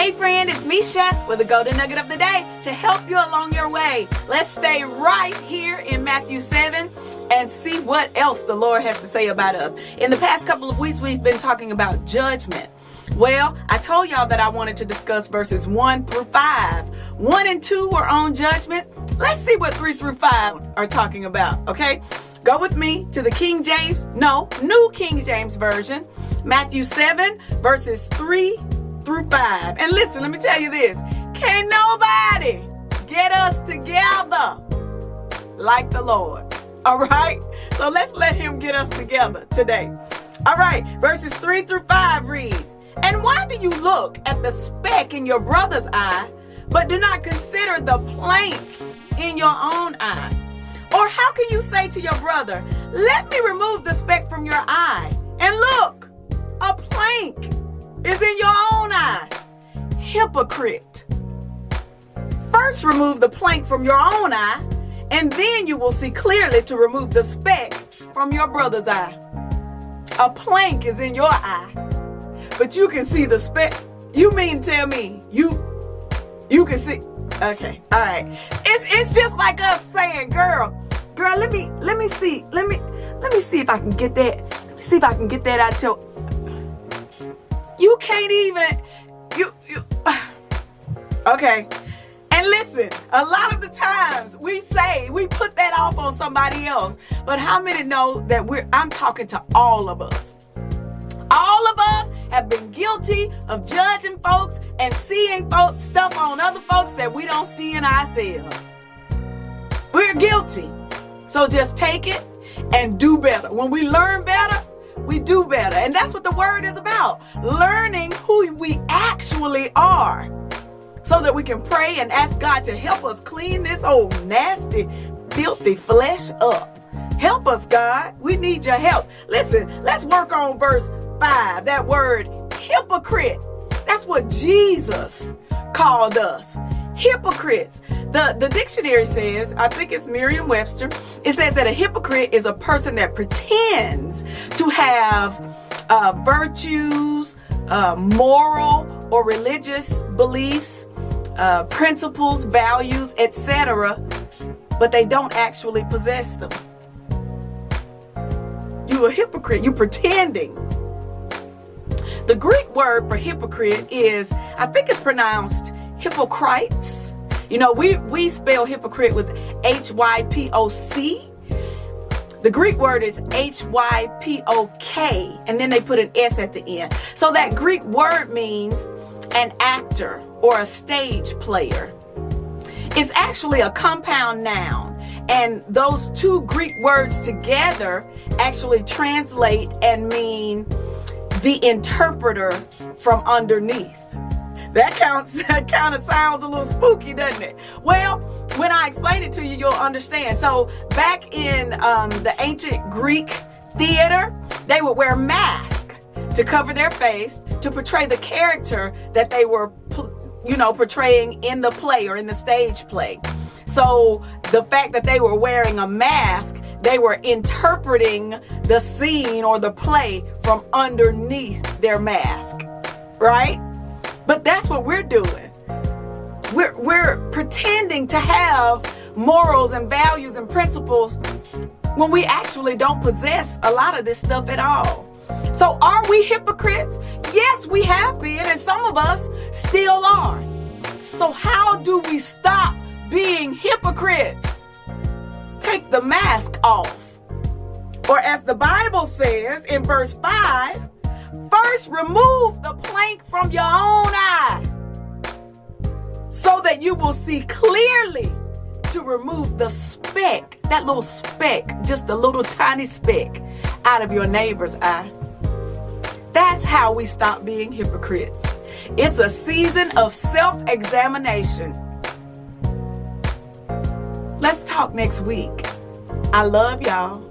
Hey friend, it's Mesha with the Golden Nugget of the Day to help you along your way. Let's stay right here in Matthew 7 and see what else the Lord has to say about us. In the past couple of weeks, we've been talking about judgment. Well, I told y'all that I wanted to discuss verses 1 through 5. 1 and 2 were on judgment. Let's see what 3 through 5 are talking about, okay? Go with me to the New King James Version, Matthew 7, verses 3 through 5. And listen, let me tell you this. Can't nobody get us together like the Lord. All right? So let's let him get us together today. All right, verses 3 through 5 read, "And why do you look at the speck in your brother's eye, but do not consider the plank in your own eye? Or how can you say to your brother, 'Let me remove the speck from your eye,' and look, a plank is in your own eye? Hypocrite. First remove the plank from your own eye, and then you will see clearly to remove the speck from your brother's eye. A plank is in your eye, but you can see the speck. You mean tell me you can see? Okay, all right. It's just like us saying, girl, let me see if I can get that. Let me see if I can get that out your. You can't even. Okay. And listen, a lot of the times we put that off on somebody else. But how many know that I'm talking to all of us. All of us have been guilty of judging folks and seeing folks stuff on other folks that we don't see in ourselves. We're guilty. So just take it and do better. When we learn better, we do better. And that's what the word is about. Learning who we actually are, so that we can pray and ask God to help us clean this old nasty, filthy flesh up. Help us, God. We need your help. Listen, let's work on verse 5. That word hypocrite. That's what Jesus called us. Hypocrites. The dictionary says, I think it's Merriam-Webster, it says that a hypocrite is a person that pretends to have virtues, moral or religious beliefs, principles, values, etc., but they don't actually possess them. You're a hypocrite. You're pretending. The Greek word for hypocrite is, I think it's pronounced hypocrites. You know, we spell hypocrite with H-Y-P-O-C. The Greek word is H-Y-P-O-K, and then they put an S at the end. So that Greek word means an actor or a stage player. It's actually a compound noun, and those two Greek words together actually translate and mean the interpreter from underneath. That kind of sounds a little spooky, doesn't it? Well, when I explain it to you, you'll understand. So back in the ancient Greek theater, they would wear masks to cover their face to portray the character that they were, portraying in the play or in the stage play. So the fact that they were wearing a mask, they were interpreting the scene or the play from underneath their mask, right? But that's what we're doing. We're pretending to have morals and values and principles when we actually don't possess a lot of this stuff at all. So are we hypocrites? Yes, we have been, and some of us still are. So how do we stop being hypocrites? Take the mask off. Or as the Bible says in verse 5, first remove the plank from your own eye, so that you will see clearly to remove the speck, that little speck, just a little tiny speck out of your neighbor's eye. That's how we stop being hypocrites. It's a season of self-examination. Let's talk next week. I love y'all.